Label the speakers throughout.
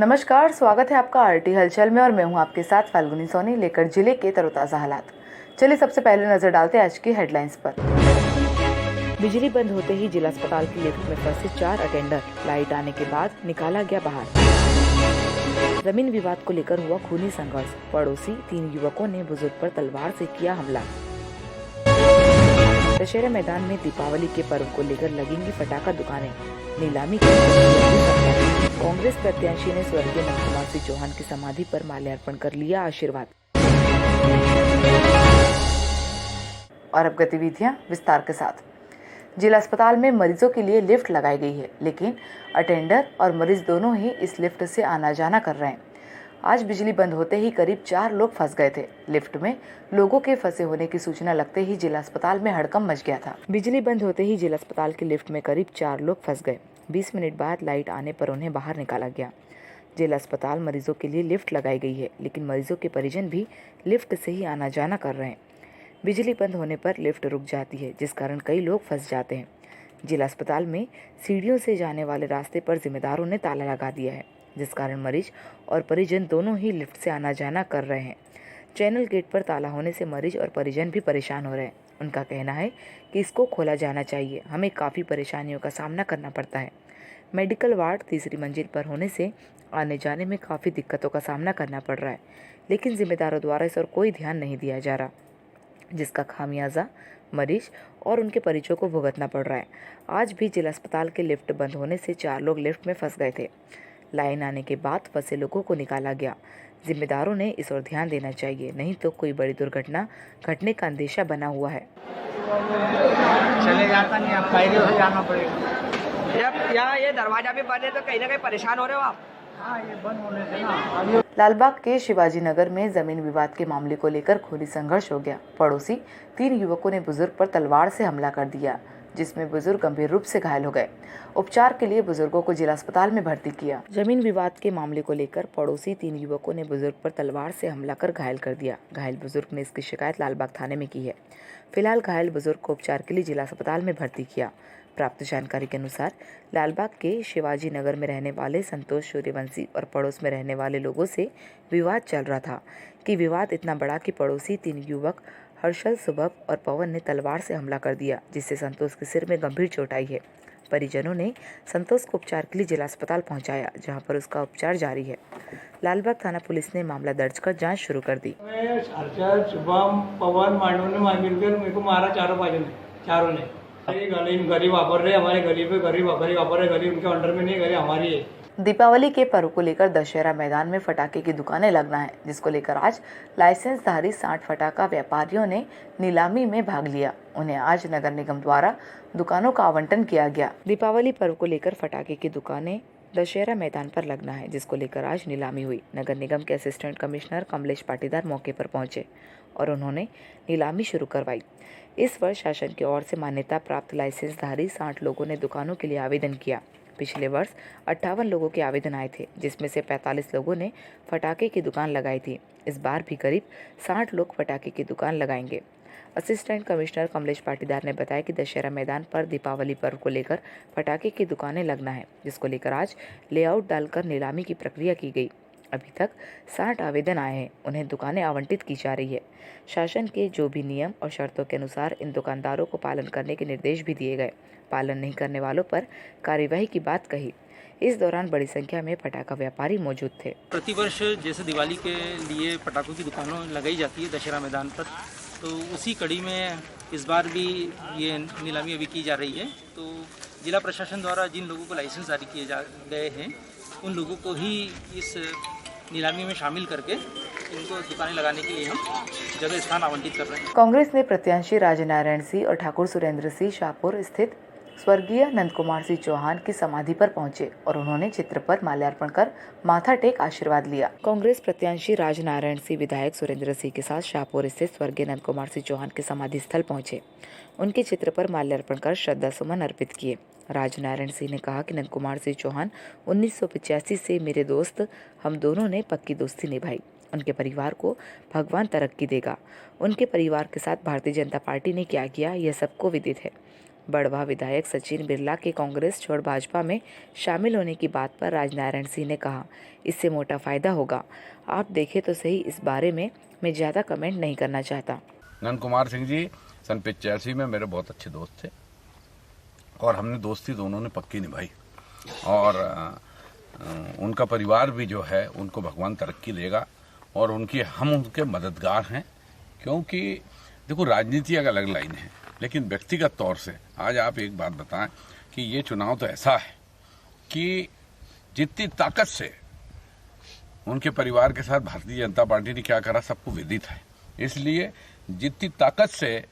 Speaker 1: नमस्कार, स्वागत है आपका आरटी हलचल में और मैं हूं आपके साथ फाल्गुनी सोनी लेकर जिले के तरोताज़ा हालात। चलिए सबसे पहले नजर डालते हैं आज की हेडलाइंस पर। बिजली बंद होते ही जिला अस्पताल की लिफ्ट में फंसे 4 अटेंडर, लाइट आने के बाद निकाला गया बाहर। जमीन विवाद को लेकर हुआ खूनी संघर्ष, पड़ोसी 3 युवकों ने बुजुर्ग पर तलवार से किया हमला। दशहरा मैदान में दीपावली के पर्व को लेकर लगेंगी फटाखा दुकानें, नीलामी की। कांग्रेस प्रत्याशी ने स्वर्गीय नंदकुमार सिंह चौहान की समाधि पर माल्यार्पण कर लिया आशीर्वाद। और अब गतिविधियां विस्तार के साथ। जिला अस्पताल में मरीजों के लिए लिफ्ट लगाई गई है, लेकिन अटेंडर और मरीज दोनों ही इस लिफ्ट से आना जाना कर रहे हैं। आज बिजली बंद होते ही करीब 4 लोग फंस गए थे। लिफ्ट में लोगों के फंसे होने की सूचना लगते ही जिला अस्पताल में हड़कंप मच गया था। बिजली बंद होते ही जिला अस्पताल के लिफ्ट में करीब 4 लोग फंस गए। 20 मिनट बाद लाइट आने पर उन्हें बाहर निकाला गया। जिला अस्पताल मरीजों के लिए लिफ्ट लगाई गई है, लेकिन मरीजों के परिजन भी लिफ्ट से ही आना जाना कर रहे हैं। बिजली बंद होने पर लिफ्ट रुक जाती है, जिस कारण कई लोग फंस जाते हैं। जिला अस्पताल में सीढ़ियों से जाने वाले रास्ते पर जिम्मेदारों ने ताला लगा दिया है, जिस कारण मरीज और परिजन दोनों ही लिफ्ट से आना जाना कर रहे हैं। चैनल गेट पर ताला होने से मरीज और परिजन भी परेशान हो रहे हैं। उनका कहना है कि इसको खोला जाना चाहिए, हमें काफ़ी परेशानियों का सामना करना पड़ता है। मेडिकल वार्ड तीसरी मंजिल पर होने से आने जाने में काफ़ी दिक्कतों का सामना करना पड़ रहा है, लेकिन जिम्मेदारों द्वारा इस पर कोई ध्यान नहीं दिया जा रहा, जिसका खामियाजा मरीज और उनके परिजनों को भुगतना पड़ रहा है। आज भी जिला अस्पताल के लिफ्ट बंद होने से 4 लोग लिफ्ट में फंस गए थे। लाइन आने के बाद फंसे लोगों को निकाला गया। जिम्मेदारों ने इस ओर ध्यान देना चाहिए, नहीं तो कोई बड़ी दुर्घटना घटने का अंदेशा बना हुआ है।
Speaker 2: चले जाता नहीं, आप पहले हो जाना पड़ेगा। यहाँ ये दरवाजा भी बंद है तो कहीं ना कहीं परेशान हो रहे हो आप। हाँ, ये बंद होने से ना।
Speaker 1: लालबाग के शिवाजी नगर में जमीन विवाद के मामले को लेकर खूनी संघर्ष हो गया। पड़ोसी 3 युवकों ने बुजुर्ग पर तलवार से हमला कर दिया, जिसमें बुजुर्ग गंभीर रूप से घायल हो गए। उपचार के लिए बुजुर्गों को जिला अस्पताल में भर्ती किया। जमीन विवाद के मामले को लेकर पड़ोसी 3 युवकों ने बुजुर्ग पर तलवार से हमला कर घायल कर दिया। घायल बुजुर्ग ने इसकी शिकायत लालबाग थाने में की है। फिलहाल घायल बुजुर्ग को उपचार के लिए जिला अस्पताल में भर्ती किया। प्राप्त जानकारी के अनुसार लालबाग के शिवाजी नगर में रहने वाले संतोष सूर्यवंशी और पड़ोस में रहने वाले लोगों से विवाद चल रहा था कि विवाद इतना बड़ा कि पड़ोसी 3 युवक हर्षल, सुभव और पवन ने तलवार से हमला कर दिया, जिससे संतोष के सिर में गंभीर चोट आई है। परिजनों ने संतोष को उपचार के लिए जिला अस्पताल पहुंचाया, जहां पर उसका उपचार जारी है। लालबाग थाना पुलिस ने मामला दर्ज कर जांच शुरू कर दी।
Speaker 2: हर्षल, शुभम, पवन मांडू ने मिलकर मेरे को मारा, चारों ने। गली वापर रहे, हमारे गली पे गली वापर रहे, गली उनके अंडर में नहीं, गली हमारी है।
Speaker 1: दीपावली के पर्व को लेकर दशहरा मैदान में फटाके की दुकानें लगना है, जिसको लेकर आज लाइसेंसधारी 60 फटाका व्यापारियों ने नीलामी में भाग लिया। उन्हें आज नगर निगम द्वारा दुकानों का आवंटन किया गया। दीपावली पर्व को लेकर फटाके की दुकानें दशहरा मैदान पर लगना है, जिसको लेकर आज नीलामी हुई। नगर निगम के असिस्टेंट कमिश्नर कमलेश पाटीदार मौके पर पहुंचे और उन्होंने नीलामी शुरू करवाई। इस वर्ष शासन की ओर से मान्यता प्राप्त लाइसेंसधारी 60 लोगों ने दुकानों के लिए आवेदन किया। पिछले वर्ष 58 लोगों के आवेदन आए थे, जिसमें से 45 लोगों ने फटाके की दुकान लगाई थी। इस बार भी करीब 60 लोग फटाके की दुकान लगाएंगे। असिस्टेंट कमिश्नर कमलेश पाटीदार ने बताया कि दशहरा मैदान पर दीपावली पर्व को लेकर फटाके की दुकानें लगना है, जिसको लेकर आज लेआउट डालकर नीलामी की प्रक्रिया की गई। अभी तक 60 आवेदन आए हैं, उन्हें दुकानें आवंटित की जा रही है। शासन के जो भी नियम और शर्तों के अनुसार इन दुकानदारों को पालन करने के निर्देश भी दिए गए। पालन नहीं करने वालों पर कार्यवाही की बात कही। इस दौरान बड़ी संख्या में पटाखा व्यापारी मौजूद थे।
Speaker 3: प्रतिवर्ष जैसे दिवाली के लिए पटाखों की दुकानों लगाई जाती है दशहरा मैदान पर, तो उसी कड़ी में इस बार भी ये नीलामी अभी की जा रही है। तो जिला प्रशासन द्वारा जिन लोगों को लाइसेंस जारी किए जा गए हैं, उन लोगों को ही इस नीलामी में शामिल करके इनको दुकानें लगाने के लिए हम जगह स्थान आवंटित कर रहे हैं।
Speaker 1: कांग्रेस ने प्रत्याशी राजनारायण सिंह और ठाकुर सुरेंद्र सिंह शाहपुर स्थित स्वर्गीय नंदकुमार सिंह चौहान की समाधि पर पहुंचे और उन्होंने चित्र पर माल्यार्पण कर माथा टेक आशीर्वाद लिया। कांग्रेस प्रत्याशी राजनारायण सिंह विधायक सुरेंद्र सिंह के साथ शाहपुर स्थित स्वर्गीय नंदकुमार सिंह चौहान के समाधि स्थल पहुंचे। उनके चित्र पर माल्यार्पण कर श्रद्धा सुमन अर्पित किए। राजनारायण सिंह ने कहा कि नंदकुमार सिंह चौहान 1985 से मेरे दोस्त, हम दोनों ने पक्की दोस्ती निभाई। उनके परिवार को भगवान तरक्की देगा। उनके परिवार के साथ भारतीय जनता पार्टी ने क्या किया, यह सबको विदित है। बड़वा विधायक सचिन बिरला के कांग्रेस छोड़ भाजपा में शामिल होने की बात पर राजनारायण सिंह ने कहा, इससे मोटा फायदा होगा। आप देखें तो सही, इस बारे में मैं ज़्यादा कमेंट नहीं करना चाहता।
Speaker 4: नंद कुमार सिंह जी सन 85 में मेरे बहुत अच्छे दोस्त थे और हमने दोस्ती दोनों ने पक्की निभाई और उनका परिवार भी जो है उनको भगवान तरक्की देगा और हम उनके मददगार हैं, क्योंकि देखो राजनीति एक अलग लाइन है, लेकिन व्यक्तिगत तौर से आज आप एक बात बताएं कि ये चुनाव तो ऐसा है कि जितनी ताकत से उनके परिवार के साथ भारतीय जनता पार्टी ने क्या करा सबको विदित है, इसलिए जितनी ताकत से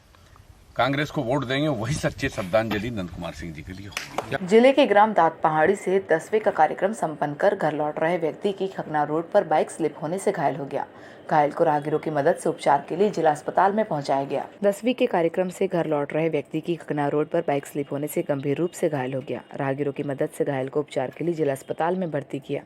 Speaker 4: कांग्रेस को वोट देंगे वही सच्ची श्रद्धांजलि नंद कुमार सिंह जी के लिए होगी।
Speaker 1: जिले के ग्राम दात पहाड़ी से 10वीं का कार्यक्रम संपन्न कर घर लौट रहे व्यक्ति की खकना रोड पर बाइक स्लिप होने से घायल हो गया। घायल को राहगीरों की मदद से उपचार के लिए जिला अस्पताल में पहुंचाया गया। 10वीं के कार्यक्रम से घर लौट रहे व्यक्ति की खकना रोड पर बाइक स्लिप होने से गंभीर रूप से घायल हो गया। राहगीरों की मदद से घायल को उपचार के लिए जिला अस्पताल में भर्ती किया।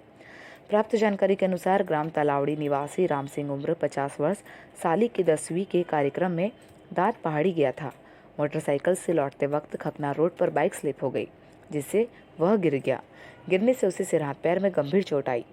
Speaker 1: प्राप्त जानकारी के अनुसार ग्राम तलावड़ी निवासी राम सिंह उम्र 50 वर्ष साली के 10वीं के कार्यक्रम में दात पहाड़ी गया था। मोटरसाइकिल से लौटते वक्त खकना रोड पर बाइक स्लिप हो गई, जिससे वह गिर गया। गिरने से उसे सिर हाथ पैर में गंभीर चोट आई।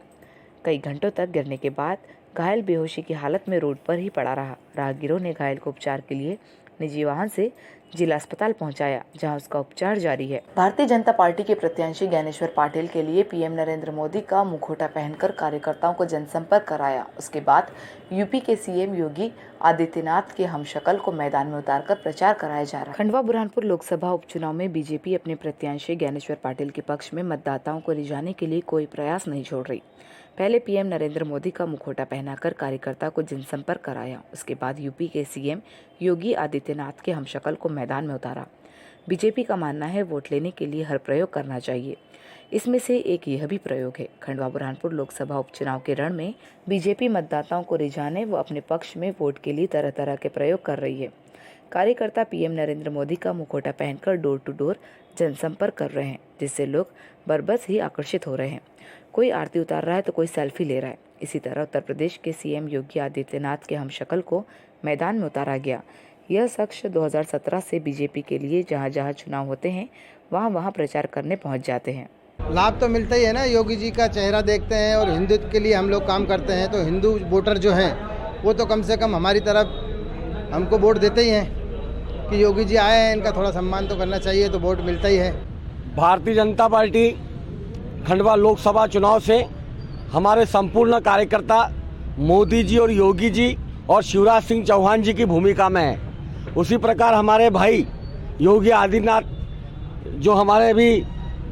Speaker 1: कई घंटों तक गिरने के बाद घायल बेहोशी की हालत में रोड पर ही पड़ा रहा। राहगीरों ने घायल को उपचार के लिए निजी वाहन से जिला अस्पताल पहुंचाया, जहां उसका उपचार जारी है। भारतीय जनता पार्टी के प्रत्याशी ज्ञानेश्वर पाटिल के लिए पीएम नरेंद्र मोदी का मुखौटा पहनकर कार्यकर्ताओं को जनसंपर्क कराया। उसके बाद यूपी के सीएम योगी आदित्यनाथ के हमशक्ल को मैदान में उतारकर प्रचार कराया जा रहा है। खंडवा बुरहानपुर लोकसभा उपचुनाव में बीजेपी अपने प्रत्याशी ज्ञानेश्वर पाटिल के पक्ष में मतदाताओं को रिझाने के लिए कोई प्रयास नहीं छोड़ रही। पहले पीएम नरेंद्र मोदी का मुखौटा पहनाकर कार्यकर्ता को जनसंपर्क कराया। उसके बाद यूपी के सीएम योगी आदित्यनाथ के हमशक्ल को मैदान में उतारा। बीजेपी का मानना है वोट लेने के लिए हर प्रयोग करना चाहिए। इसमें से एक यह भी प्रयोग है। खंडवा बुरहानपुर लोकसभा उपचुनाव के रण में बीजेपी मतदाताओं को रिझाने व अपने पक्ष में वोट के लिए तरह तरह के प्रयोग कर रही है। कार्यकर्ता पीएम नरेंद्र मोदी का मुखौटा पहनकर डोर टू डोर जनसंपर्क कर रहे हैं, जिससे लोग बरबस ही आकर्षित हो रहे हैं। कोई आरती उतार रहा है तो कोई सेल्फी ले रहा है। इसी तरह उत्तर प्रदेश के सीएम योगी आदित्यनाथ के हमशक्ल को मैदान में उतारा गया। यह शख्स 2017 से बीजेपी के लिए जहां जहां चुनाव होते हैं वहां प्रचार करने पहुंच जाते हैं।
Speaker 5: लाभ तो मिलता ही है ना, योगी जी का चेहरा देखते हैं और हिंदुत्व के लिए हम लोग काम करते हैं, तो हिंदू वोटर जो हैं वो तो कम से कम हमारी तरफ हमको वोट देते ही हैं कि योगी जी आए हैं, इनका थोड़ा सम्मान तो करना चाहिए, तो वोट मिलता ही है।
Speaker 6: भारतीय जनता पार्टी खंडवा लोकसभा चुनाव से हमारे संपूर्ण कार्यकर्ता मोदी जी और योगी जी और शिवराज सिंह चौहान जी की भूमिका में है। उसी प्रकार हमारे भाई योगी आदित्यनाथ जो हमारे भी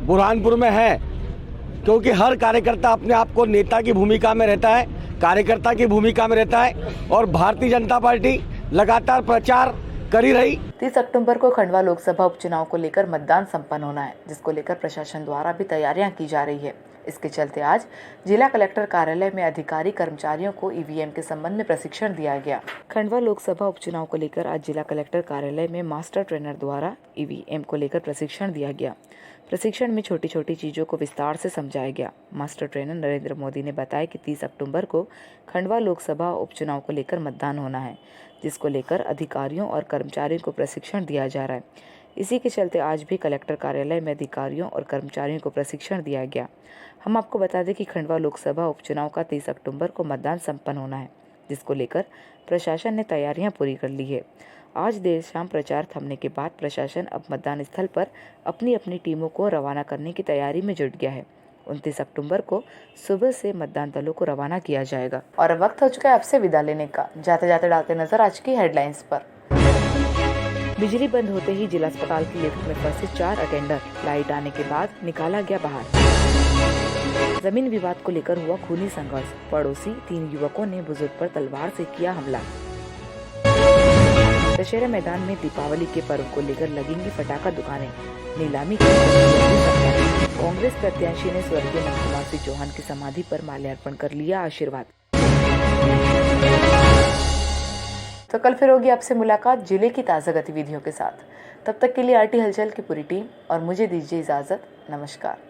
Speaker 6: बुरहानपुर में है, क्योंकि हर कार्यकर्ता अपने आप को नेता की भूमिका में रहता है, कार्यकर्ता की भूमिका में रहता है और भारतीय जनता पार्टी लगातार प्रचार करी रही।
Speaker 1: 30 अक्टूबर को खंडवा लोकसभा उपचुनाव को लेकर मतदान संपन्न होना है, जिसको लेकर प्रशासन द्वारा भी तैयारियां की जा रही है। इसके चलते आज जिला कलेक्टर कार्यालय में अधिकारी कर्मचारियों को ईवीएम के संबंध में प्रशिक्षण दिया गया। खंडवा लोकसभा उपचुनाव को लेकर आज जिला कलेक्टर कार्यालय में मास्टर ट्रेनर द्वारा ईवीएम को लेकर प्रशिक्षण दिया गया। प्रशिक्षण में छोटी छोटी चीज़ों को विस्तार से समझाया गया। मास्टर ट्रेनर नरेंद्र मोदी ने बताया कि 30 अक्टूबर को खंडवा लोकसभा उपचुनाव को लेकर मतदान होना है, जिसको लेकर अधिकारियों और कर्मचारियों को प्रशिक्षण दिया जा रहा है। इसी के चलते आज भी कलेक्टर कार्यालय में अधिकारियों और कर्मचारियों को प्रशिक्षण दिया गया। हम आपको बता दें कि खंडवा लोकसभा उपचुनाव का 30 अक्टूबर को मतदान संपन्न होना है, जिसको लेकर प्रशासन ने तैयारियां पूरी कर ली है। आज देर शाम प्रचार थमने के बाद प्रशासन अब मतदान स्थल पर अपनी अपनी टीमों को रवाना करने की तैयारी में जुट गया है। 29 अक्टूबर को सुबह से मतदान दलों को रवाना किया जाएगा। और अब वक्त हो चुका है आपसे विदा लेने का। जाते जाते डालते नजर आज की हेडलाइंस पर। बिजली बंद होते ही जिला अस्पताल की लिफ्ट में फंसे 4 अटेंडर, लाइट आने के बाद निकाला गया बाहर। जमीन विवाद को लेकर हुआ खूनी संघर्ष, पड़ोसी 3 युवकों ने बुजुर्ग पर तलवार से किया हमला। दशहरा मैदान में दीपावली के पर्व को लेकर लगेंगी पटाखा दुकानें, नीलामी की कांग्रेस प्रत्याशी ने स्वर्गीय नंद कुमार सिंह चौहान की समाधि पर माल्यार्पण कर लिया आशीर्वाद। तो कल फिर होगी आपसे मुलाकात जिले की ताज़ा गतिविधियों के साथ। तब तक के लिए आरटी हलचल की पूरी टीम और मुझे दीजिए इजाज़त। नमस्कार।